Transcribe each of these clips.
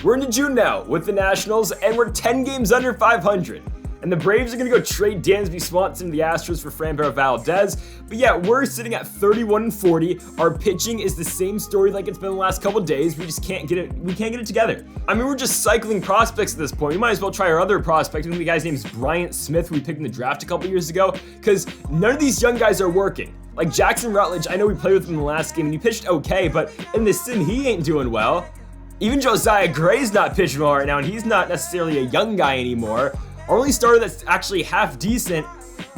We're into June now with the Nationals, and we're 10 games under 500. And the Braves are going to go trade Dansby Swanson to the Astros for Franmil Reyes. But yeah, we're sitting at 31-40. Our pitching is the same story like it's been the last couple days. We just can't get it. We can't get it together. I mean, we're just cycling prospects at this point. We might as well try our other prospect. I think the guy's name is Bryant Smith, who we picked in the draft a couple years ago, because none of these young guys are working. Like Jackson Rutledge, I know we played with him in the last game and he pitched okay, but in the sim, he ain't doing well. Even Josiah Gray's not pitching well right now, and he's not necessarily a young guy anymore. Our only starter that's actually half decent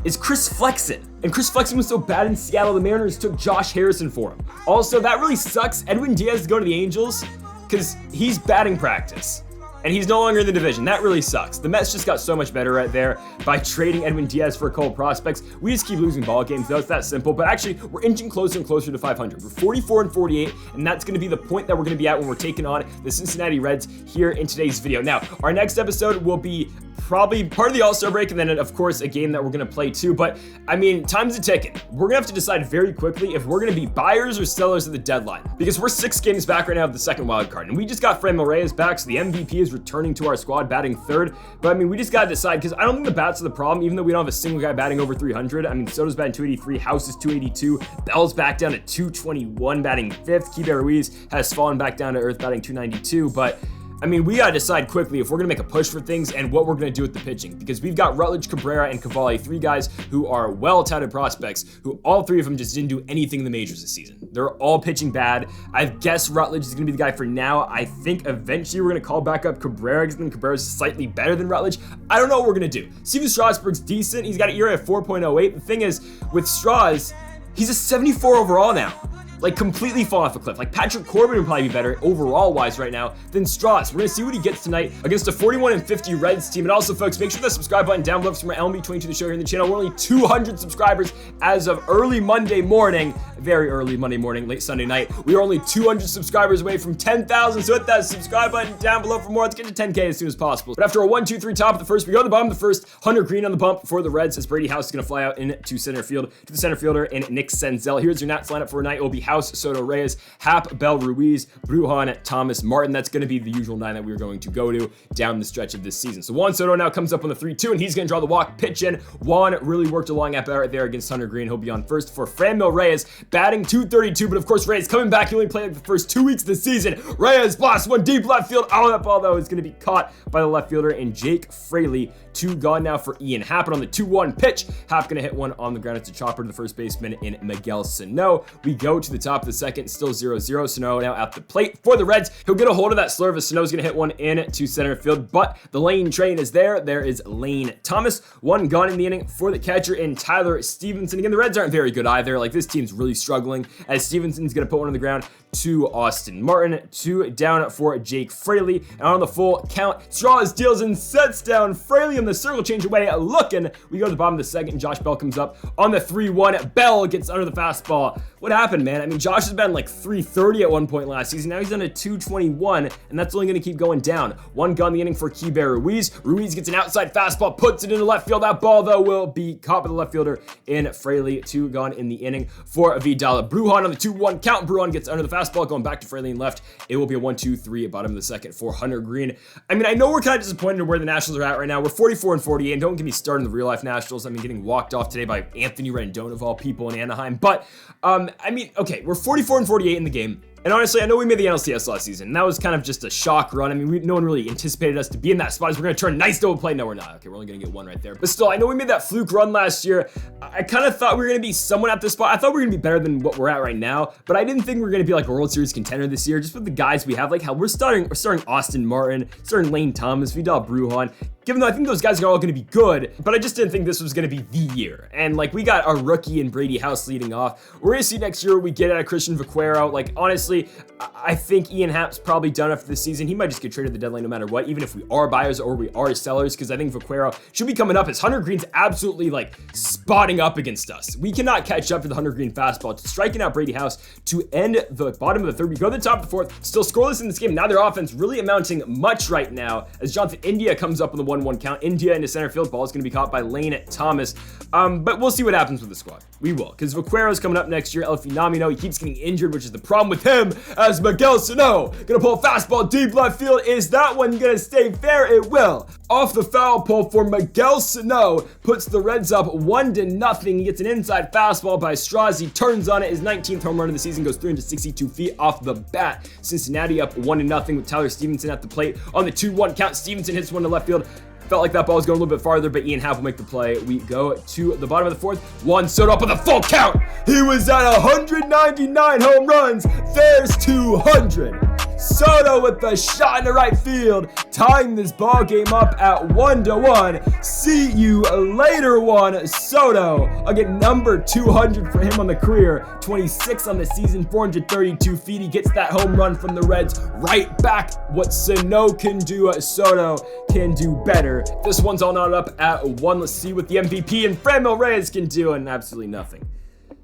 is Chris Flexen. And Chris Flexen was so bad in Seattle, the Mariners took Josh Harrison for him. Also, that really sucks. Edwin Diaz to go to the Angels because he's batting practice. And he's no longer in the division. That really sucks. The Mets just got so much better right there by trading Edwin Diaz for a couple prospects. We just keep losing ball games, though. It's that simple. But actually, we're inching closer and closer to 500. We're 44-48, and that's going to be the point that we're going to be at when we're taking on the Cincinnati Reds here in today's video. Now, our next episode will be probably part of the All-Star break, and then, of course, a game that we're going to play too. But, I mean, time's a ticking. We're going to have to decide very quickly if we're going to be buyers or sellers at the deadline, because we're 6 games back right now of the second wild card, and we just got Franmil Reyes back, so the MVP is returning to our squad, batting third. But, I mean, we just got to decide, because I don't think the bats are the problem, even though we don't have a single guy batting over 300. I mean, Soto's batting 283, House is 282, Bell's back down to 221, batting 5th. Keibert Ruiz has fallen back down to earth, batting 292, but I mean, we gotta decide quickly if we're gonna make a push for things and what we're gonna do with the pitching, because we've got Rutledge, Cabrera, and Cavalli, 3 guys who are well-touted prospects, who all 3 of them just didn't do anything in the majors this season. They're all pitching bad. I guess Rutledge is gonna be the guy for now. I think eventually we're gonna call back up Cabrera, because then Cabrera's slightly better than Rutledge. I don't know what we're gonna do. Steven Strasburg's decent. He's got an ERA of 4.08. The thing is, with Strauss, he's a 74 overall now. Like, completely fall off a cliff. Like, Patrick Corbin would probably be better overall-wise right now than Strauss. We're going to see what he gets tonight against a 41-50 Reds team. And also, folks, make sure the subscribe button down below for my LMB22 the show here in the channel. We're only 200 subscribers as of early Monday morning. Very early Monday morning, late Sunday night. We are only 200 subscribers away from 10,000, so hit that subscribe button down below for more. Let's get to 10K as soon as possible. But after a 1-2-3 top of the first, we go to the bottom of the first. Hunter Green on the bump for the Reds as Brady House is going to fly out into center field to the center fielder and Nick Senzel. Here's your Nats lineup for tonight. It will be House, Soto, Reyes, Happ, Bell, Ruiz, Brujan, Thomas, Martin. That's going to be the usual 9 that we are going to go to down the stretch of this season. So Juan Soto now comes up on the 3-2, and he's going to draw the walk, pitch in. Juan really worked along at bat right there against Hunter Green. He'll be on first for Franmil Reyes, batting 232. But of course, Reyes coming back. He only played like the first 2 weeks of the season. Reyes blasts one deep left field. Oh, that ball though is going to be caught by the left fielder and Jake Fraley. 2 gone now for Ian Happ. And on the 2-1 pitch, Happ gonna hit one on the ground. It's a chopper to the first baseman in Miguel Sano. We go to the top of the second, still 0-0. Sano now at the plate for the Reds. He'll get a hold of that slurve as Sano's gonna hit one in to center field, but the Lane train is there. There is Lane Thomas. 1 gone in the inning for the catcher in Tyler Stevenson. Again, the Reds aren't very good either. Like, this team's really struggling as Stevenson's gonna put one on the ground to Austin Martin. 2 down for Jake Fraley. And on the full count, Straws deals and sets down Fraley on the circle change away looking. We go to the bottom of the second, and Josh Bell comes up on the 3-1. Bell gets under the fastball. What happened, man? I mean, Josh has been like 330 at one point last season. Now he's on a 221, and that's only going to keep going down. 1 gone the inning for Keibert Ruiz. Ruiz gets an outside fastball, puts it into left field. That ball, though, will be caught by the left fielder in Fraley. 2 gone in the inning for Vidal. Brujan on the 2-1 count. Brujan gets under the fastball, going back to Fraley and left. It will be a 1-2-3 at bottom of the second for Hunter Green. I mean, I know we're kind of disappointed in where the Nationals are at right now. We're 44-48, and don't get me started in the real-life Nationals. I mean, getting walked off today by Anthony Rendon, of all people, in Anaheim. But, I mean, okay, we're 44-48 in the game. And honestly, I know we made the NLCS last season, and that was kind of just a shock run. I mean, no one really anticipated us to be in that spot. We're going to turn nice double play. No, we're not. Okay, we're only going to get 1 right there. But still, I know we made that fluke run last year. I kind of thought we were going to be somewhat at this spot. I thought we were going to be better than what we're at right now, but I didn't think we were going to be like a World Series contender this year, just with the guys we have. Like, how we're starting Austin Martin, starting Lane Thomas, Vidal Brujan. Given though I think those guys are all going to be good, but I just didn't think this was going to be the year. And like, we got our rookie and Brady House leading off. We're going to see next year what we get out of Christian Vaquero. Like, honestly, I think Ian Happ's probably done after this season. He might just get traded at the deadline no matter what, even if we are buyers or we are sellers, because I think Vaquero should be coming up as Hunter Green's absolutely like spotting up against us. We cannot catch up to the Hunter Green fastball. It's striking out Brady House to end the bottom of the third. We go to the top of the fourth, still scoreless in this game. Now their offense really amounting much right now as Jonathan India comes up on the 1-1 count. India into center field. Ball is going to be caught by Lane Thomas. But we'll see what happens with the squad. We will, because Vaquero's coming up next year. El Finamino, he keeps getting injured, which is the problem with him, as Miguel Sano gonna pull a fastball deep left field. Is that one gonna stay fair? It will. Off the foul pole for Miguel Sano, puts the Reds up 1-0. He gets an inside fastball by Strauss. He turns on it. His 19th home run of the season, goes 362 feet off the bat. Cincinnati up 1-0 with Tyler Stevenson at the plate. On the 2-1 count, Stevenson hits one to left field. Felt like that ball was going a little bit farther, but Ian Happ will make the play. We go to the bottom of the fourth. Juan Soto up with a full count. He was at 199 home runs. There's 200. Soto with the shot into right field, tying this ball game up at 1-1. See you later, Juan Soto. Again, number 200 for him on the career, 26 on the season, 432 feet. He gets that home run from the Reds right back. What Sano can do, Soto can do better. This one's all knotted up at 1. Let's see what the MVP and Franmil Reyes can do, and absolutely nothing.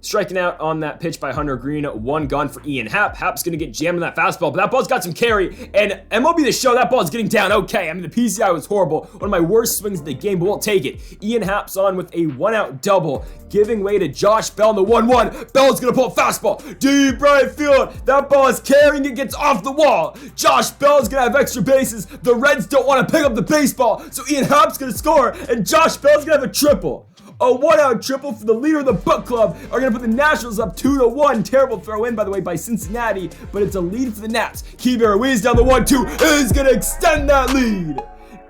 Striking out on that pitch by Hunter Green, 1 gone for Ian Happ. Happ's gonna get jammed on that fastball, but that ball's got some carry, and MLB The Show, that ball's getting down okay. I mean, the PCI was horrible. One of my worst swings of the game, but we'll take it. Ian Happ's on with a 1-out double, giving way to Josh Bell in the 1-1. Bell's gonna pull a fastball, deep right field. That ball is carrying, it gets off the wall. Josh Bell's gonna have extra bases. The Reds don't wanna pick up the baseball, so Ian Happ's gonna score, and Josh Bell's gonna have a triple. A 1-out triple for the leader of the book club are going to put the Nationals up 2-1. Terrible throw in, by the way, by Cincinnati, but it's a lead for the Nats. Keibert Ruiz down the 1-2 is going to extend that lead.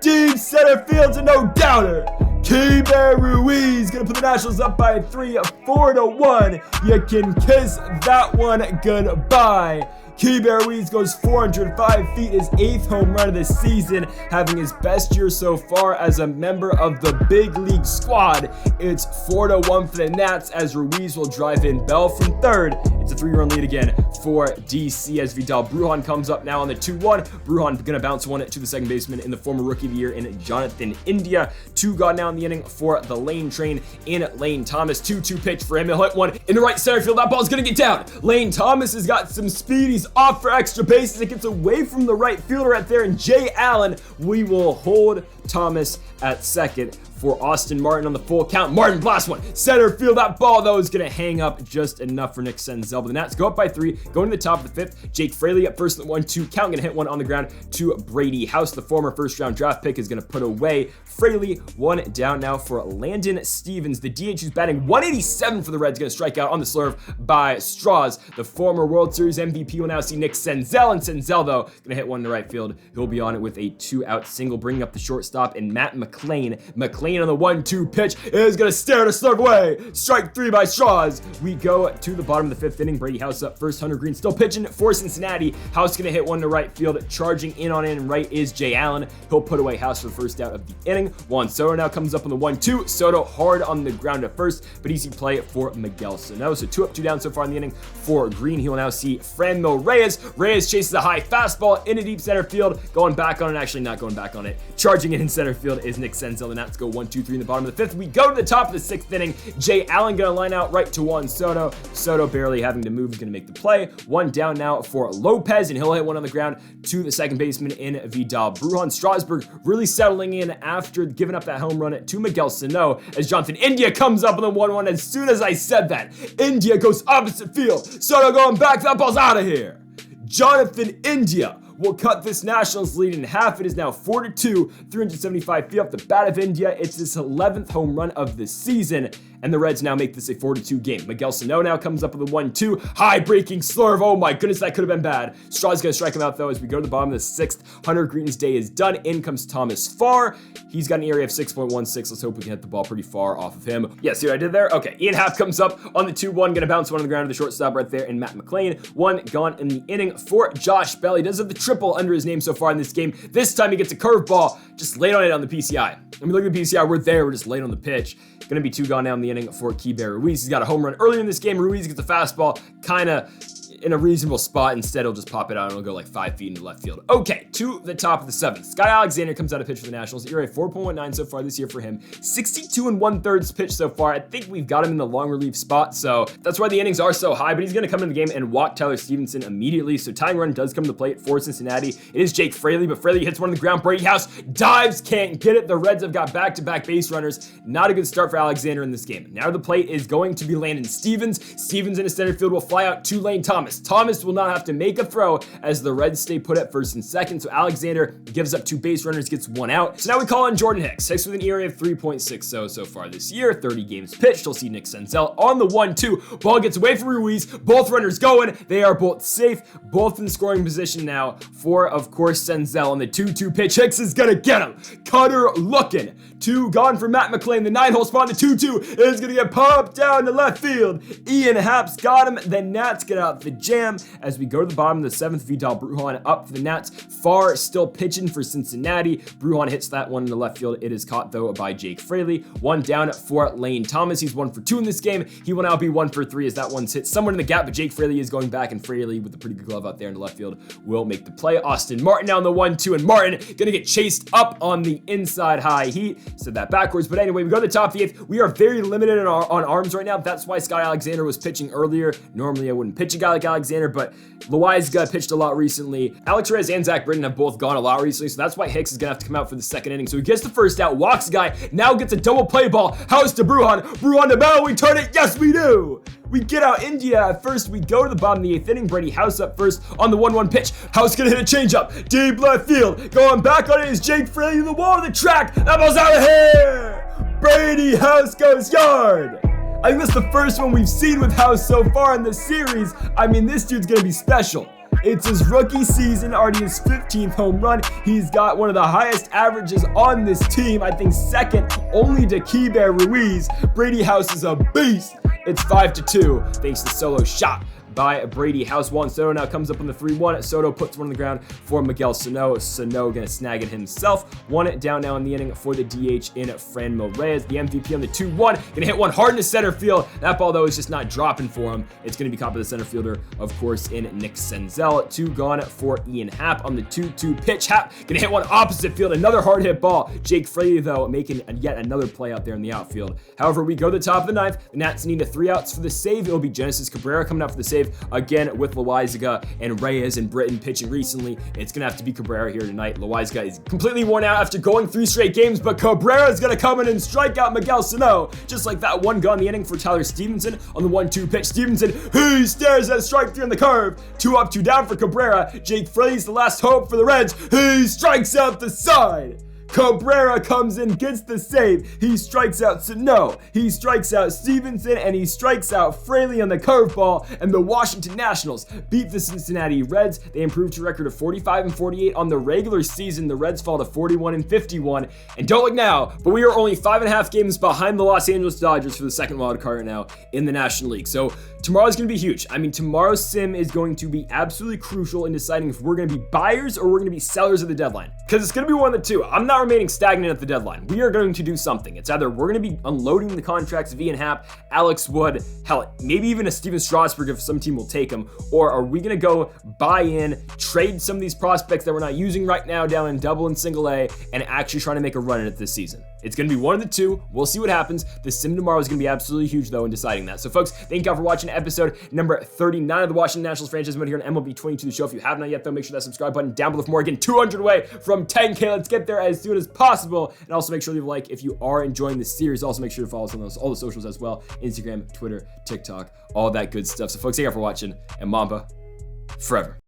Deep center field's a no doubter. Keibert Ruiz going to put the Nationals up by 3, 4-1. You can kiss that one goodbye. Keibert Ruiz goes 405 feet, his 8th home run of the season, having his best year so far as a member of the big league squad. It's 4-1 for the Nats as Ruiz will drive in Bell from third. It's a 3-run lead again for DC as Vidal Brujan comes up now on the 2-1. Brujan gonna bounce one to the second baseman in the former rookie of the year in Jonathan India. 2 gone now in the inning for the Lane train in Lane Thomas. 2-2 pitch for him. He'll hit one in the right center field. That ball's gonna get down. Lane Thomas has got some speed. He's off for extra bases. It gets away from the right fielder right there, and Jay Allen. We will hold Thomas at second for Austin Martin on the full count. Martin blasts one center field. That ball though is gonna hang up just enough for Nick Senzel, but the Nats go up by 3, going to the top of the 5th. Jake Fraley up first in the 1-2 count, gonna hit one on the ground to Brady House. The former first-round draft pick is gonna put away Fraley. 1 down now for Landon Stevens. The DH who's batting 187 for the Reds, gonna strike out on the slurve by Strauss. The former World Series MVP will now see Nick Senzel, and Senzel though gonna hit one to right field. He'll be on it with a 2-out single, bringing up the shortstop and Matt McLean. McLean on the 1-2 pitch is gonna stare to slurve away. Strike 3 by Strauss. We go to the bottom of the 5th inning. Brady House up first. Hunter Green still pitching for Cincinnati. House gonna hit one to right field. Charging in on it and right is Jay Allen. He'll put away House for the first out of the inning. Juan Soto now comes up on the 1-2. Soto hard on the ground at first, but easy play for Miguel Sano. So 2 up, 2 down so far in the inning for Green. He will now see Franmil Reyes. Reyes chases a high fastball into deep center field. Going back on it, actually not going back on it. Charging it in center field is Nick Senzel. The Nats go 1-2-3 in the bottom of the 5th. We go to the top of the 6th inning. Jay Allen gonna line out right to Juan Soto. Soto barely having to move is gonna make the play. 1 down now for Lopez, and he'll hit one on the ground to the second baseman in Vidal Brujan. Strasburg really settling in after giving up that home run to Miguel Sano as Jonathan India comes up on the 1-1. As soon as I said that, India goes opposite field. Soto going back, that ball's out of here. Jonathan India will cut this Nationals lead in half. It is now 4-2, 375 feet off the bat of India. It's his 11th home run of the season, and the Reds now make this a 4-2 game. Miguel Sano now comes up with a 1-2, high breaking slurve. Oh my goodness, that could have been bad. Straw's gonna strike him out though as we go to the bottom of the 6th. Hunter Green's day is done. In comes Thomas Farr. He's got an ERA of 6.16. Let's hope we can hit the ball pretty far off of him. Yeah, see what I did there? Okay, Ian Happ comes up on the 2-1, gonna bounce one on the ground to the shortstop right there, and Matt McLean. 1 gone in the inning for Josh Bell. He does have the triple under his name so far in this game. This time he gets a curveball, just laid on it on the PCI. I mean, look at the PCI, we're there, we're just late on the pitch. Gonna be 2 gone now in the inning for Keibert Ruiz. He's got a home run earlier in this game. Ruiz gets a fastball, kinda in a reasonable spot. Instead, he'll just pop it out and it'll go like 5 feet into left field. Okay, to the top of the 7th. Sky Alexander comes out of pitch for the Nationals. ERA 4.19 so far this year for him. 62 1/3 pitch so far. I think we've got him in the long relief spot, so that's why the innings are so high, but he's going to come into the game and walk Tyler Stevenson immediately. So tying run does come to the plate for Cincinnati. It is Jake Fraley, but Fraley hits one on the ground. Brady House dives, can't get it. The Reds have got back-to-back base runners. Not a good start for Alexander in this game. Now the plate is going to be Landon Stevens. Stevens in his center field will fly out to Lane Thomas. Thomas will not have to make a throw as the Reds stay put at first and second. So Alexander gives up 2 base runners, gets 1 out. So now we call on Jordan Hicks. Hicks with an ERA of 3.60 so far this year. 30 games pitched. We'll see Nick Senzel on the 1-2. Ball gets away from Ruiz. Both runners going. They are both safe. Both in scoring position now for, of course, Senzel on the 2-2 pitch. Hicks is going to get him. Cutter looking. 2 gone for Matt McClain. The 9-hole spot. The 2-2 is going to get popped down to left field. Ian Happ's got him. The Nats get out the jam as we go to the bottom of the 7th. Vidal Brujan up for the Nats. Farr still pitching for Cincinnati. Brujan hits that one in the left field. It is caught, though, by Jake Fraley. 1 down for Lane Thomas. He's 1 for 2 in this game. He will now be 1 for 3 as that one's hit somewhere in the gap, but Jake Fraley is going back, and Fraley with a pretty good glove out there in the left field will make the play. Austin Martin now on the 1-2, and Martin gonna get chased up on the inside high heat. Said that backwards, but anyway, we go to the top of the 8th. We are very limited on arms right now. That's why Sky Alexander was pitching earlier. Normally I wouldn't pitch a guy like Alexander, but Loaiza pitched a lot recently. Alex Reyes and Zach Britton have both gone a lot recently, so that's why Hicks is gonna have to come out for the second inning. So he gets the first out, walks a guy, now gets a double play ball. House to Brujan. Brujan to Bell. We turn it. Yes, we do. We get out India at first. We go to the bottom of the 8th inning. Brady House up first on the 1-1 pitch. House gonna hit a changeup. Deep left field. Going back on it is Jake Fraley to the wall of the track. That ball's out of here. Brady House goes yard. I think that's the first one we've seen with House so far in this series. I mean, this dude's gonna be special. It's his rookie season, already his 15th home run. He's got one of the highest averages on this team. I think second only to Keibert Ruiz. Brady House is a beast. It's 5-2 thanks to solo shot by Brady House. Juan Soto now comes up on the 3-1. Soto puts one on the ground for Miguel Sano. Sano gonna snag it himself. 1 down now in the inning for the DH in Franmil Reyes. The MVP on the 2-1. Gonna hit one hard into center field. That ball, though, is just not dropping for him. It's gonna be caught by the center fielder, of course, in Nick Senzel. 2 gone for Ian Happ on the 2-2 pitch. Happ gonna hit one opposite field. Another hard hit ball. Jake Fraley, though, making yet another play out there in the outfield. However, we go to the top of the 9th. The Nats need 3 outs for the save. It'll be Genesis Cabrera coming out for the save. Again, with Loaiza and Reyes and Britton pitching recently, it's going to have to be Cabrera here tonight. Loaiza is completely worn out after going 3 straight games, but Cabrera is going to come in and strike out Miguel Sano. Just like that, 1 gone in the inning for Tyler Stevenson on the 1-2 pitch. Stevenson, he stares at strike 3 on the curve. 2 up, 2 down for Cabrera. Jake Fraley's the last hope for the Reds. He strikes out the side. Cabrera comes in, gets the save. He strikes out Sano. He strikes out Stevenson, and he strikes out Fraley on the curveball. And the Washington Nationals beat the Cincinnati Reds. They improved to a record of 45-48 on the regular season. The Reds fall to 41-51. And don't look now, but we are only 5.5 games behind the Los Angeles Dodgers for the second wild card right now in the National League. So tomorrow's going to be huge. I mean, tomorrow's sim is going to be absolutely crucial in deciding if we're going to be buyers or we're going to be sellers at the deadline. Because it's going to be one of the two. I'm not remaining stagnant at the deadline. We are going to do something. It's either we're going to be unloading the contracts of Ian Happ, Alex Wood, hell, maybe even a Steven Strasburg if some team will take him, or are we going to go buy in, trade some of these prospects that we're not using right now down in double and single A, and actually trying to make a run at it this season. It's going to be one of the two. We'll see what happens. The sim tomorrow is going to be absolutely huge, though, in deciding that. So, folks, thank you all for watching episode number 39 of the Washington Nationals franchise mode here on MLB 22 The Show. If you have not yet, though, make sure that subscribe button down below for more. Again, 200 away from 10K. Let's get there as soon as possible. And also make sure to leave a like if you are enjoying this series. Also, make sure to follow us on all the socials as well. Instagram, Twitter, TikTok, all that good stuff. So, folks, thank you all for watching, and Mamba forever.